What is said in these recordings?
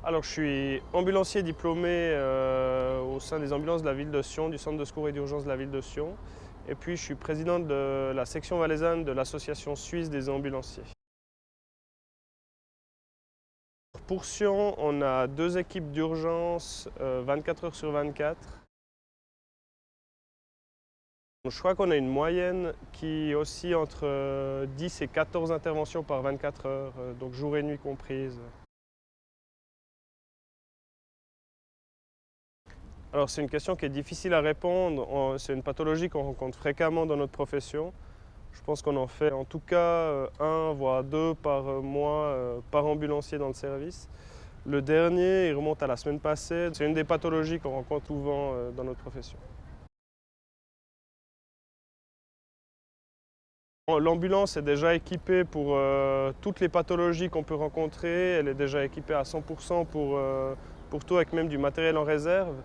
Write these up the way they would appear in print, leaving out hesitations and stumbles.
Alors, je suis ambulancier diplômé au sein des ambulances de la ville de Sion, du centre de secours et d'urgence de la ville de Sion. Et puis, je suis président de la section valaisanne de l'association suisse des ambulanciers. Pour Sion, on a 2 équipes d'urgence 24 heures sur 24. Je crois qu'on a une moyenne qui oscille entre 10 et 14 interventions par 24 heures, donc jour et nuit comprises. Alors c'est une question qui est difficile à répondre. C'est une pathologie qu'on rencontre fréquemment dans notre profession. Je pense qu'on en fait en tout cas 1 voire 2 par mois par ambulancier dans le service. Le dernier, il remonte à la semaine passée. C'est une des pathologies qu'on rencontre souvent dans notre profession. L'ambulance est déjà équipée pour toutes les pathologies qu'on peut rencontrer. Elle est déjà équipée à 100% pour tout, avec même du matériel en réserve.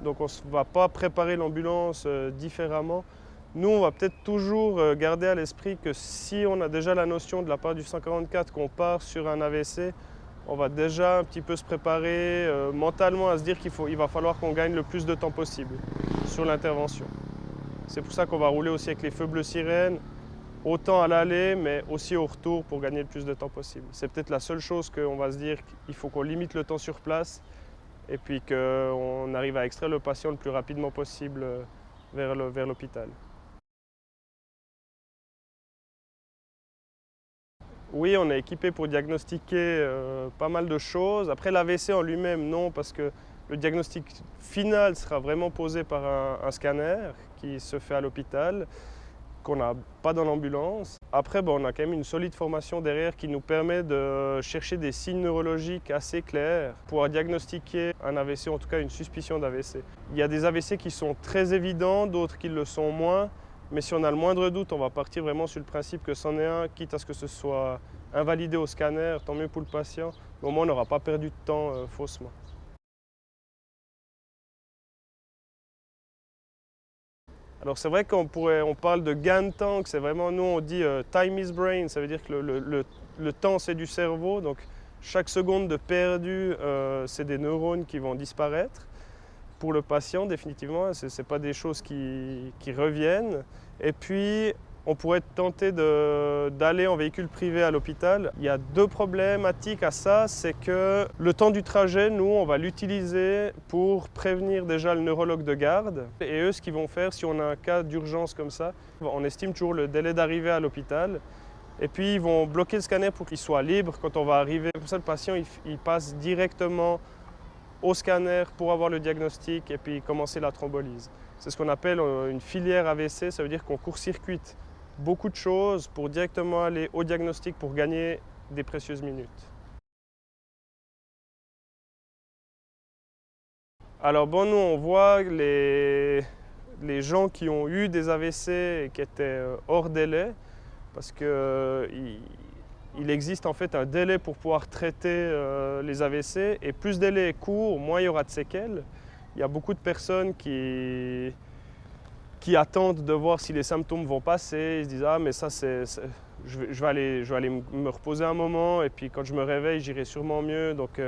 Donc on ne va pas préparer l'ambulance différemment. Nous, on va peut-être toujours garder à l'esprit que si on a déjà la notion de la part du 144 qu'on part sur un AVC, on va déjà un petit peu se préparer mentalement à se dire qu'il va falloir qu'on gagne le plus de temps possible sur l'intervention. C'est pour ça qu'on va rouler aussi avec les feux bleus sirènes, autant à l'aller, mais aussi au retour pour gagner le plus de temps possible. C'est peut-être la seule chose qu'on va se dire qu'il faut qu'on limite le temps sur place et puis qu'on arrive à extraire le patient le plus rapidement possible vers l'hôpital. Oui, on est équipé pour diagnostiquer pas mal de choses. Après, l'AVC en lui-même, non, parce que le diagnostic final sera vraiment posé par un scanner qui se fait à l'hôpital, qu'on n'a pas dans l'ambulance. Après, on a quand même une solide formation derrière qui nous permet de chercher des signes neurologiques assez clairs pour pouvoir diagnostiquer un AVC, en tout cas une suspicion d'AVC. Il y a des AVC qui sont très évidents, d'autres qui le sont moins. Mais si on a le moindre doute, on va partir vraiment sur le principe que c'en est un, quitte à ce que ce soit invalidé au scanner, tant mieux pour le patient. Mais au moins, on n'aura pas perdu de temps faussement. Alors c'est vrai qu'on parle de gain de temps, que c'est vraiment, nous on dit time is brain, ça veut dire que le temps c'est du cerveau, donc chaque seconde de perdu, c'est des neurones qui vont disparaître. Pour le patient, définitivement, ce n'est pas des choses qui reviennent. Et puis, on pourrait tenter d'aller en véhicule privé à l'hôpital. Il y a 2 problématiques à ça, c'est que le temps du trajet, nous, on va l'utiliser pour prévenir déjà le neurologue de garde. Et eux, ce qu'ils vont faire, si on a un cas d'urgence comme ça, on estime toujours le délai d'arrivée à l'hôpital. Et puis, ils vont bloquer le scanner pour qu'il soit libre quand on va arriver. Comme ça, le patient, il passe directement au scanner pour avoir le diagnostic et puis commencer la thrombolyse. C'est ce qu'on appelle une filière AVC, ça veut dire qu'on court-circuite beaucoup de choses pour directement aller au diagnostic pour gagner des précieuses minutes. Alors nous on voit les gens qui ont eu des AVC et qui étaient hors délai, parce que il existe en fait un délai pour pouvoir traiter les AVC, et plus le délai est court, moins il y aura de séquelles. Il y a beaucoup de personnes qui attendent de voir si les symptômes vont passer. Ils se disent « Ah, mais ça, je vais aller me reposer un moment, et puis quand je me réveille, j'irai sûrement mieux. » Donc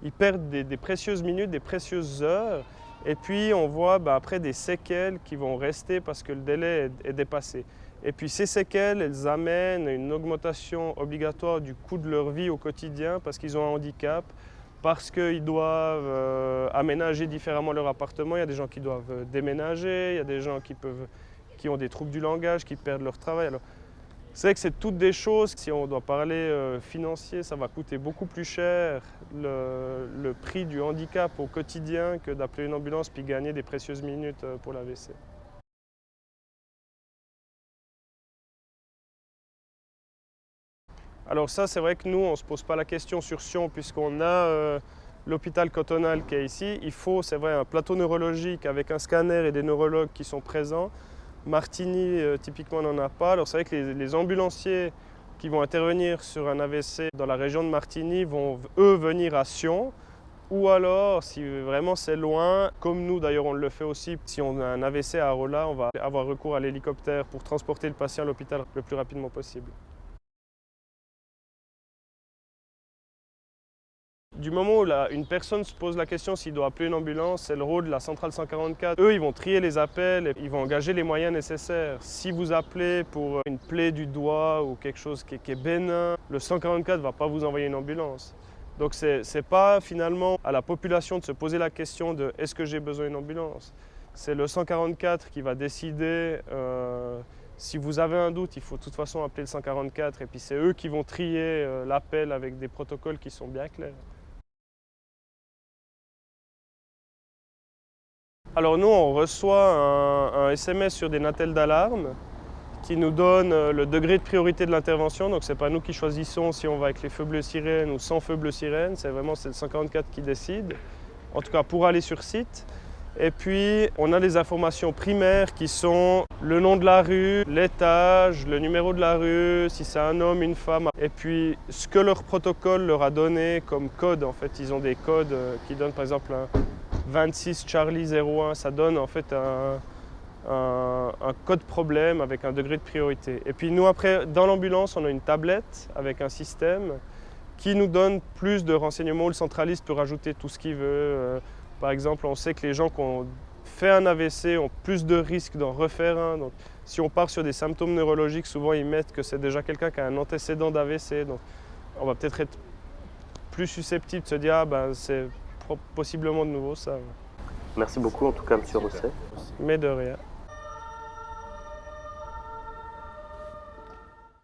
ils perdent des précieuses minutes, des précieuses heures. Et puis on voit après des séquelles qui vont rester parce que le délai est dépassé. Et puis ces séquelles, elles amènent une augmentation obligatoire du coût de leur vie au quotidien parce qu'ils ont un handicap, parce qu'ils doivent aménager différemment leur appartement. Il y a des gens qui doivent déménager, il y a des gens qui ont des troubles du langage, qui perdent leur travail. Alors, c'est vrai que c'est toutes des choses, si on doit parler financier, ça va coûter beaucoup plus cher le prix du handicap au quotidien que d'appeler une ambulance puis gagner des précieuses minutes pour l'AVC. Alors ça, c'est vrai que nous, on ne se pose pas la question sur Sion puisqu'on a l'hôpital cantonal qui est ici. Il faut, c'est vrai, un plateau neurologique avec un scanner et des neurologues qui sont présents. Martigny, typiquement, n'en a pas. Alors c'est vrai que les ambulanciers qui vont intervenir sur un AVC dans la région de Martigny vont, eux, venir à Sion. Ou alors, si vraiment c'est loin, comme nous d'ailleurs on le fait aussi, si on a un AVC à Arolla, on va avoir recours à l'hélicoptère pour transporter le patient à l'hôpital le plus rapidement possible. Du moment où une personne se pose la question s'il doit appeler une ambulance, c'est le rôle de la centrale 144. Eux, ils vont trier les appels et ils vont engager les moyens nécessaires. Si vous appelez pour une plaie du doigt ou quelque chose qui est bénin, le 144 ne va pas vous envoyer une ambulance. Donc c'est pas finalement à la population de se poser la question de est-ce que j'ai besoin d'une ambulance. C'est le 144 qui va décider. Si vous avez un doute, il faut de toute façon appeler le 144 et puis c'est eux qui vont trier l'appel avec des protocoles qui sont bien clairs. Alors nous, on reçoit un SMS sur des natels d'alarme qui nous donne le degré de priorité de l'intervention. Donc ce n'est pas nous qui choisissons si on va avec les feux bleus sirènes ou sans feux bleus sirènes, c'est le 144 qui décide, en tout cas pour aller sur site. Et puis on a les informations primaires qui sont le nom de la rue, l'étage, le numéro de la rue, si c'est un homme, une femme. Et puis ce que leur protocole leur a donné comme code, en fait, ils ont des codes qui donnent par exemple un 26 Charlie 01, ça donne en fait un code problème avec un degré de priorité. Et puis nous après, dans l'ambulance, on a une tablette avec un système qui nous donne plus de renseignements où le centraliste peut rajouter tout ce qu'il veut. Par exemple, on sait que les gens qui ont fait un AVC ont plus de risques d'en refaire un. Donc, si on part sur des symptômes neurologiques, souvent ils mettent que c'est déjà quelqu'un qui a un antécédent d'AVC. Donc, on va peut-être être plus susceptible de se dire c'est possiblement de nouveau ça. Merci beaucoup en tout cas, M. Rosset. Mais de rien.